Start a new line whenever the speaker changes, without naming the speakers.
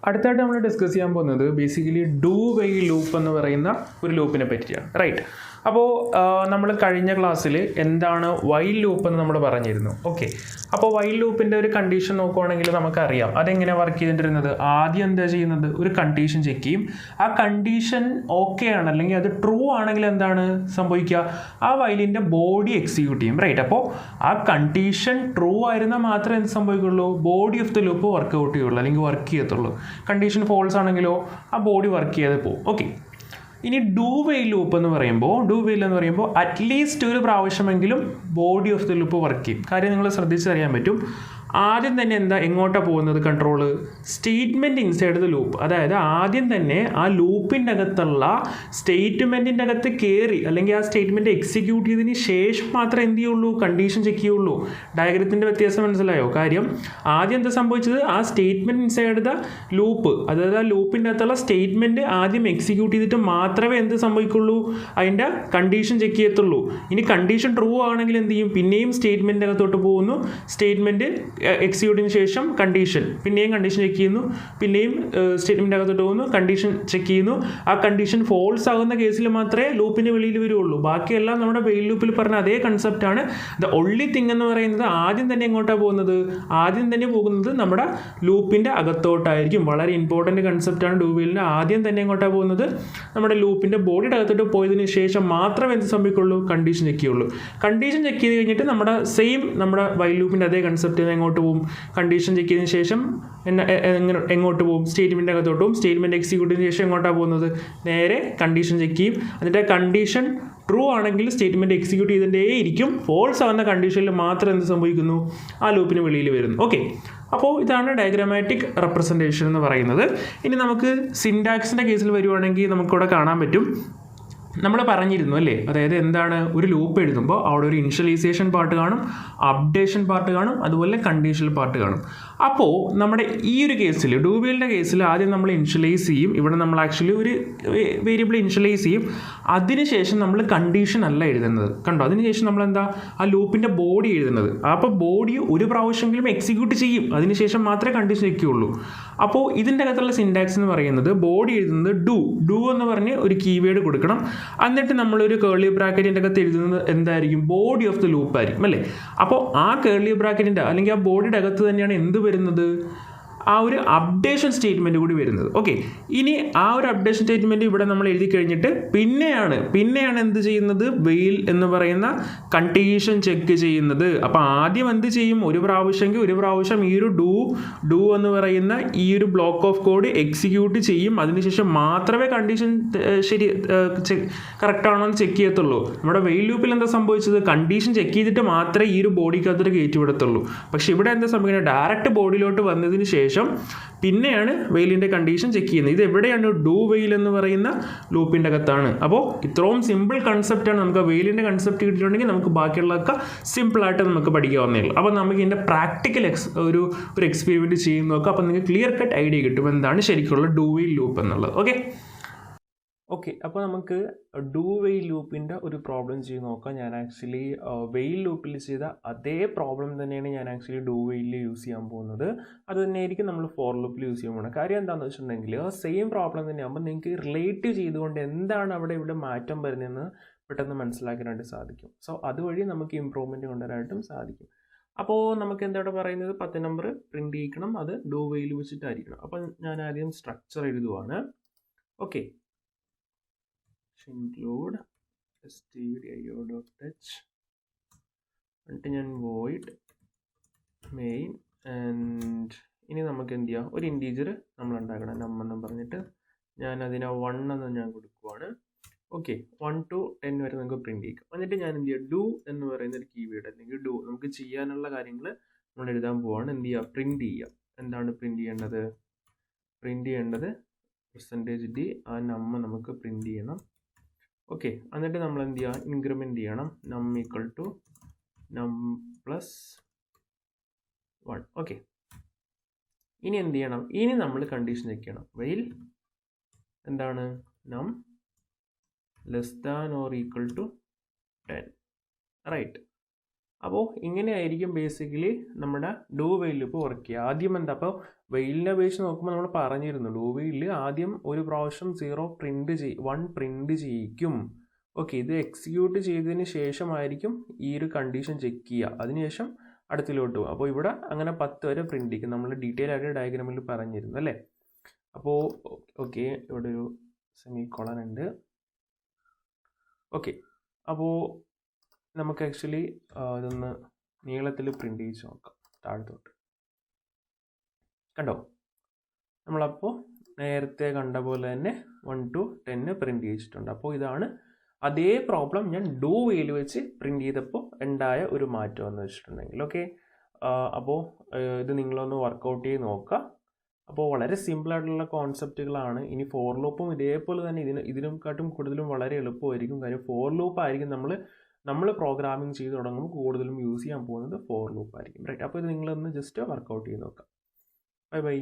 അടുത്തായിട്ട് നമ്മൾ ഡിസ്കസ് ചെയ്യാൻ പോകുന്നത് ബേസിക്കലി ഡു വൈൽ ലൂപ്പ് എന്ന് പറയുന്ന ഒരു ലൂപ്പിനെ പറ്റിയാണ്, റൈറ്റ്? അപ്പോൾ നമ്മൾ കഴിഞ്ഞ ക്ലാസ്സിൽ എന്താണ് വൈൽ ലൂപ്പ് എന്ന് നമ്മൾ പറഞ്ഞിരുന്നു. ഓക്കെ, അപ്പോൾ വൈൽ ലൂപ്പിൻ്റെ ഒരു കണ്ടീഷൻ നോക്കുവാണെങ്കിൽ നമുക്കറിയാം അതെങ്ങനെ വർക്ക് ചെയ്തിട്ടിരുന്നത്. ആദ്യം എന്താ ചെയ്യുന്നത്, ഒരു കണ്ടീഷൻ ചെക്ക് ചെയ്യും. ആ കണ്ടീഷൻ ഓക്കെ ആണ് അല്ലെങ്കിൽ അത് ട്രൂ ആണെങ്കിൽ എന്താണ് സംഭവിക്കുക, ആ വൈലിൻ്റെ ബോഡി എക്സിക്യൂട്ട് ചെയ്യും, റൈറ്റ്? അപ്പോൾ ആ കണ്ടീഷൻ ട്രൂ ആയിരുന്നാൽ മാത്രമേ എന്ത് സംഭവിക്കുള്ളൂ, body of the loop work out ചെയ്യുള്ളൂ അല്ലെങ്കിൽ വർക്ക് ചെയ്യത്തുള്ളൂ. കണ്ടീഷൻ ഫോൾസ് ആണെങ്കിലോ ആ ബോഡി വർക്ക് ചെയ്യാതെ പോകും. ഓക്കെ, ഇനി ഡു വൈൽ ലൂപ്പ് എന്ന് പറയുമ്പോൾ അറ്റ്ലീസ്റ്റ് ഒരു പ്രാവശ്യമെങ്കിലും body of the loop work ചെയ്യും. കാര്യം നിങ്ങൾ ശ്രദ്ധിച്ചറിയാൻ പറ്റും. ആദ്യം തന്നെ എങ്ങോട്ടാണ് പോകുന്നത് control, statement inside the loop. അതായത് ആദ്യം തന്നെ ആ ലൂപ്പിൻ്റെ അകത്തുള്ള സ്റ്റേറ്റ്മെൻറ്റിൻ്റെ അകത്ത് കയറി അല്ലെങ്കിൽ ആ സ്റ്റേറ്റ്മെൻറ്റ് എക്സിക്യൂട്ട് ചെയ്തതിന് ശേഷം മാത്രമേ എന്ത് ചെയ്യുള്ളൂ, കണ്ടീഷൻ ചെക്ക് ചെയ്യുള്ളൂ. ഡയഗ്രത്തിൻ്റെ വ്യത്യാസം മനസ്സിലായോ? കാര്യം ആദ്യം എന്താ സംഭവിച്ചത്, ആ സ്റ്റേറ്റ്മെൻറ്റ് ഇൻസൈഡ് ദ ലൂപ്പ്, അതായത് ആ ലൂപ്പിൻ്റെ അകത്തുള്ള സ്റ്റേറ്റ്മെൻറ്റ് ആദ്യം എക്സിക്യൂട്ട് ചെയ്തിട്ട് മാത്രമേ എന്ത് സംഭവിക്കുള്ളൂ, അതിൻ്റെ കണ്ടീഷൻ ചെക്ക് ചെയ്യത്തുള്ളൂ. ഇനി കണ്ടീഷൻ ട്രൂ ആണെങ്കിൽ എന്ത് ചെയ്യും, പിന്നെയും സ്റ്റേറ്റ്മെൻറ്റിൻ്റെ അകത്തോട്ട് പോകുന്നു, സ്റ്റേറ്റ്മെൻറ്റ് എക്സിക്യൂട്ടിന് ശേഷം പിന്നെയും കണ്ടീഷൻ ചെക്ക് ചെയ്യുന്നു, പിന്നെയും സ്റ്റേറ്റ്മെൻറ്റ് അകത്തോട്ട് പോകുന്നു, കണ്ടീഷൻ ചെക്ക് ചെയ്യുന്നു. ആ കണ്ടീഷൻ ഫോൾസ് ആകുന്ന കേസിൽ മാത്രമേ ലൂപ്പിൻ്റെ വെളിയിൽ വരുള്ളൂ. ബാക്കിയെല്ലാം നമ്മുടെ വെയിൽ ലൂപ്പിൽ പറഞ്ഞ അതേ കൺസെപ്റ്റാണ്. ദ ഒൺലി തിങ് എന്ന് പറയുന്നത് ആദ്യം തന്നെ എങ്ങോട്ടാണ് പോകുന്നത്, നമ്മുടെ ലൂപ്പിൻ്റെ അകത്തോട്ടായിരിക്കും. വളരെ ഇമ്പോർട്ടൻറ്റ് കൺസെപ്റ്റാണ് ഡു വെയിലിൻ്റെ. ആദ്യം തന്നെ എങ്ങോട്ടാണ് പോകുന്നത്, നമ്മുടെ ലൂപ്പിൻ്റെ ബോഡിയുടെ അകത്തോട്ട് പോയതിന് ശേഷം മാത്രമേ എന്ത് സംഭവിക്കുള്ളൂ, കണ്ടീഷൻ ചെക്ക് ചെയ്യുള്ളൂ. കണ്ടീഷൻ ചെക്ക് ചെയ്ത് കഴിഞ്ഞിട്ട് നമ്മുടെ വൈൽ ലൂപ്പിൻ്റെ അതേ കൺസെപ്റ്റ് എങ്ങോട്ട് പോകും, കണ്ടീഷൻ ചെക്ക് ചെയ്തതിന് ശേഷം എങ്ങോട്ട് പോകും, സ്റ്റേറ്റ്മെൻറ്റ് അകത്തോട്ട് പോകും. സ്റ്റേറ്റ്മെൻറ്റ് എക്സിക്യൂട്ട് ചെയ്തതിന് ശേഷം എങ്ങോട്ടാണ് പോകുന്നത്, നേരെ കണ്ടീഷൻ ചെക്ക് ചെയ്യും. എന്നിട്ട് കണ്ടീഷൻ ട്രൂ ആണെങ്കിൽ സ്റ്റേറ്റ്മെൻറ്റ് എക്സിക്യൂട്ട് ചെയ്തിട്ടേ ഇരിക്കും. ഫോൾസ് ആവുന്ന കണ്ടീഷനിൽ മാത്രം എന്ത് സംഭവിക്കുന്നു, ആ ലൂപ്പിന് വെളിയിൽ വരുന്നു. ഓക്കെ, അപ്പോൾ ഇതാണ് ഡയഗ്രാമാറ്റിക് റെപ്രസെൻറ്റേഷൻ എന്ന് പറയുന്നത്. ഇനി നമുക്ക് സിൻടാക്സിൻ്റെ കേസിൽ വരുവാണെങ്കിൽ നമുക്കിവിടെ കാണാൻ പറ്റും, നമ്മൾ പറഞ്ഞിരുന്നു അല്ലേ, അതായത് എന്താണ്, ഒരു ലൂപ്പ് എഴുതുമ്പോൾ അവിടെ ഒരു ഇനിഷ്യലൈസേഷൻ പാർട്ട് കാണും, അപ്ഡേഷൻ പാർട്ട് കാണും, അതുപോലെ കണ്ടീഷണൽ പാർട്ട് കാണും. അപ്പോൾ നമ്മുടെ ഈ ഒരു കേസിൽ, ഡു വൈലിൻ്റെ കേസിൽ ആദ്യം നമ്മൾ ഇനിഷ്യലൈസ് ചെയ്യും. ഇവിടെ നമ്മൾ ആക്ച്വലി ഒരു വേരിയബിൾ ഇനിഷ്യലൈസ് ചെയ്യും. അതിനുശേഷം നമ്മൾ കണ്ടീഷൻ അല്ല എഴുതുന്നത്, കണ്ടോ? അതിനുശേഷം നമ്മൾ എന്താ, ആ ലൂപ്പിൻ്റെ ബോഡി എഴുതുന്നത്. അപ്പോൾ ബോഡി ഒരു പ്രാവശ്യമെങ്കിലും എക്സിക്യൂട്ട് ചെയ്യും, അതിനുശേഷം മാത്രമേ കണ്ടീഷൻ വയ്ക്കുകയുള്ളൂ. അപ്പോൾ ഇതിൻ്റെ അകത്തുള്ള സിൻടാക്സ് എന്ന് പറയുന്നത്, ബോഡി എഴുതുന്നത് ഡു എന്ന് പറഞ്ഞ് ഒരു കീവേഡ് കൊടുക്കണം. എന്നിട്ട് നമ്മളൊരു കേർലി ബ്രാക്കറ്റിൻ്റെ അകത്ത് എഴുതുന്നത് എന്തായിരിക്കും, ബോഡി ഓഫ് ദ ലൂപ്പ് ആയിരിക്കും അല്ലേ. അപ്പോൾ ആ കേർലി ബ്രാക്കറ്റിൻ്റെ അല്ലെങ്കിൽ ആ ബോഡിയുടെ അകത്ത് തന്നെയാണ് എന്ത് വരുന്നത്, ആ ഒരു അപ്ഡേഷൻ സ്റ്റേറ്റ്മെൻറ്റ് കൂടി വരുന്നത്. ഓക്കെ, ഇനി ആ ഒരു അപ്ഡേഷൻ സ്റ്റേറ്റ്മെൻറ്റ് ഇവിടെ നമ്മൾ എഴുതി കഴിഞ്ഞിട്ട് പിന്നെയാണ് എന്ത് ചെയ്യുന്നത്, വെയിൽ എന്ന് പറയുന്ന കണ്ടീഷൻ ചെക്ക് ചെയ്യുന്നത്. അപ്പോൾ ആദ്യം എന്ത് ചെയ്യും, ഒരു പ്രാവശ്യം ഈ ഒരു ഡു എന്ന് പറയുന്ന ഈ ഒരു ബ്ലോക്ക് ഓഫ് കോഡ് എക്സിക്യൂട്ട് ചെയ്യും. അതിനുശേഷം മാത്രമേ കണ്ടീഷൻ കറക്റ്റാണോ എന്ന് ചെക്ക് ചെയ്യത്തുള്ളൂ. നമ്മുടെ വെയിൽ ലൂപ്പിൽ എന്താ സംഭവിച്ചത്, കണ്ടീഷൻ ചെക്ക് ചെയ്തിട്ട് മാത്രമേ ഈ ഒരു ബോഡിക്കകത്തോട്ട് കയറ്റി വിടത്തുള്ളൂ. പക്ഷേ ഇവിടെ എന്താ സംഭവിക്കുന്നത്, ഡയറക്റ്റ് ബോഡിയിലോട്ട് വന്നതിന് ശേഷം പിന്നെയാണ് വെയിലിൻ്റെ കണ്ടീഷൻ ചെക്ക് ചെയ്യുന്നത്. ഇത് എവിടെയാണ്, ഡു വെയിൽ എന്ന് പറയുന്ന ലൂപ്പിൻ്റെ അകത്താണ്. അപ്പോൾ ഇത്രയും സിമ്പിൾ കൺസെപ്റ്റാണ്. നമുക്ക് വെയിലിൻ്റെ കൺസെപ്റ്റ് കിട്ടിയിട്ടുണ്ടെങ്കിൽ നമുക്ക് ബാക്കിയുള്ളതൊക്കെ സിമ്പിളായിട്ട് നമുക്ക് പഠിക്കാവുന്നേ ഉള്ളൂ. അപ്പോൾ നമുക്ക് ഇതിൻ്റെ പ്രാക്ടിക്കൽ ഒരു എക്സ്പെരിമെൻറ്റ് ചെയ്ത് നോക്കാം. അപ്പോൾ നിങ്ങൾക്ക് ക്ലിയർ കട്ട് ഐഡിയ കിട്ടും എന്താണ് ശരിക്കുള്ള ഡു വെയിൽ ലൂപ്പ് എന്നുള്ളത്. ഓക്കെ, അപ്പോൾ നമുക്ക് ഡു വെയിൽ ലൂപ്പിൻ്റെ ഒരു പ്രോബ്ലം ചെയ്ത് നോക്കാം. ഞാൻ ആക്ച്വലി വെയിൽ ലൂപ്പിൽ ചെയ്ത അതേ പ്രോബ്ലം തന്നെയാണ് ഞാൻ ആക്ച്വലി ഡു വെയിലിൽ യൂസ് ചെയ്യാൻ പോകുന്നത്. അത് തന്നെയായിരിക്കും നമ്മൾ ഫോർ ലൂപ്പിൽ യൂസ് ചെയ്യാൻ പോകുന്നത്. കാര്യം എന്താണെന്ന് വെച്ചിട്ടുണ്ടെങ്കിൽ സെയിം പ്രോബ്ലം തന്നെയാകുമ്പോൾ നിങ്ങൾക്ക് റിലേറ്റ് ചെയ്തുകൊണ്ട് എന്താണ് ഇവിടെ മാറ്റം വരുന്നതെന്ന് പെട്ടെന്ന് മനസ്സിലാക്കാനായിട്ട് സാധിക്കും. സോ അതുവഴി നമുക്ക് ഇമ്പ്രൂവ്മെൻറ്റ് കൊണ്ടുവരാനായിട്ടും സാധിക്കും. അപ്പോൾ നമുക്ക് എന്താണ് പറയുന്നത്, 10 നമ്പർ പ്രിൻറ്റ് ചെയ്യിക്കണം, അത് ഡു വെയിൽ വെച്ചിട്ടായിരിക്കണം. അപ്പോൾ ഞാൻ ആദ്യം സ്ട്രക്ചർ എഴുതുവാണ്. ഓക്കെ, include stdio.h എന്നിട്ട് ഞാൻ void main and ഇനി നമുക്ക് എന്ത് ചെയ്യാം, ഒരു ഇൻറ്റീജർ നമ്മൾ ഉണ്ടാക്കണം, നമ്പർ പറഞ്ഞിട്ട് ഞാൻ അതിനെ 1 എന്ന് ഞാൻ കൊടുക്കുവാണ്. ഓക്കെ, 1 to 10 വരെ നമുക്ക് പ്രിൻറ്റ് ചെയ്യിക്കാം. എന്നിട്ട് ഞാൻ എന്ത് ചെയ്യുക, ഡു എന്ന് പറയുന്ന ഒരു കീവേഡ് അല്ലെങ്കിൽ ഡു നമുക്ക് ചെയ്യാനുള്ള കാര്യങ്ങൾ നമ്മൾ എഴുതാൻ പോവാണ്. എന്ത് ചെയ്യുക, പ്രിൻറ്റ് ചെയ്യുക. എന്താണ് പ്രിൻറ്റ് ചെയ്യേണ്ടത് %d, ആ നമ്പർ നമുക്ക് പ്രിൻറ്റ് ചെയ്യണം. ഓക്കെ, എന്നിട്ട് നമ്മൾ എന്ത് ചെയ്യുക, ഇൻക്രിമെൻറ്റ് ചെയ്യണം, നം ഈക്വൽ ടു നം പ്ലസ് 1. ഓക്കെ, ഇനി എന്ത് ചെയ്യണം, ഇനി നമ്മൾ കണ്ടീഷൻ ചെക്ക് ചെയ്യണം. വെയിൽ എന്താണ്, നം less than or equal to 10, right? അപ്പോൾ ഇങ്ങനെയായിരിക്കും ബേസിക്കലി നമ്മുടെ ഡു വെയിൽ ലൂപ്പ് വർക്ക് ചെയ്യുക. ആദ്യം എന്താ, അപ്പോൾ വെയിലിനെ അപേക്ഷിച്ച് നോക്കുമ്പോൾ നമ്മൾ പറഞ്ഞിരുന്നു ഡു വെയിലിൽ ആദ്യം ഒരു പ്രാവശ്യം 1 പ്രിൻറ്റ് ചെയ്യിക്കും. ഓക്കെ, ഇത് എക്സിക്യൂട്ട് ചെയ്തതിന് ശേഷമായിരിക്കും ഈ ഒരു കണ്ടീഷൻ ചെക്ക് ചെയ്യുക, അതിനുശേഷം അടുത്തിലോട്ട് പോകും. അപ്പോൾ ഇവിടെ അങ്ങനെ 10 വരെ പ്രിൻറ്റ് ചെയ്യും, നമ്മൾ ഡീറ്റെയിൽ ആയിട്ട് ഡയഗ്രാമിൽ പറഞ്ഞിരുന്നു അല്ലേ. അപ്പോൾ ഓക്കെ, ഇവിടെ ഒരു സെമിക്കോളൻ ഉണ്ട്. ഓക്കെ, അപ്പോൾ നമുക്ക് ആക്ച്വലി ഇതൊന്ന് നീളത്തിൽ പ്രിൻ്റ് ചെയ്ത് നോക്കാം. താഴത്തോട്ട് കണ്ടോ, നമ്മളപ്പോൾ നേരത്തെ കണ്ട പോലെ തന്നെ 1 to 10 പ്രിൻ്റ് ചെയ്തിട്ടുണ്ട്. അപ്പോൾ ഇതാണ് അതേ പ്രോബ്ലം ഞാൻ ഡു വെയിൽ വെച്ച് പ്രിൻ്റ് ചെയ്തപ്പോൾ ഉണ്ടായ ഒരു മാറ്റം എന്ന് വെച്ചിട്ടുണ്ടെങ്കിൽ. ഓക്കെ, അപ്പോൾ ഇത് നിങ്ങളൊന്ന് വർക്കൗട്ട് ചെയ്ത് നോക്കുക. അപ്പോൾ വളരെ സിമ്പിളായിട്ടുള്ള കോൺസെപ്റ്റുകളാണ്. ഇനി ഫോർ ലൂപ്പും ഇതേപോലെ തന്നെ ഇതിനെക്കാട്ടും കൂടുതലും വളരെ എളുപ്പമായിരിക്കും. കാര്യം ഫോർ ലൂപ്പ് ആയിരിക്കും നമ്മൾ പ്രോഗ്രാമിംഗ് ചെയ്ത് തുടങ്ങുമ്പോൾ കൂടുതലും യൂസ് ചെയ്യാൻ പോകുന്നത് ഫോർ ലൂപ്പ് ആയിരിക്കും. റൈറ്റ്, അപ്പോൾ ഇത് നിങ്ങളൊന്ന് ജസ്റ്റ് വർക്കൗട്ട് ചെയ്ത് നോക്കാം. Bye bye.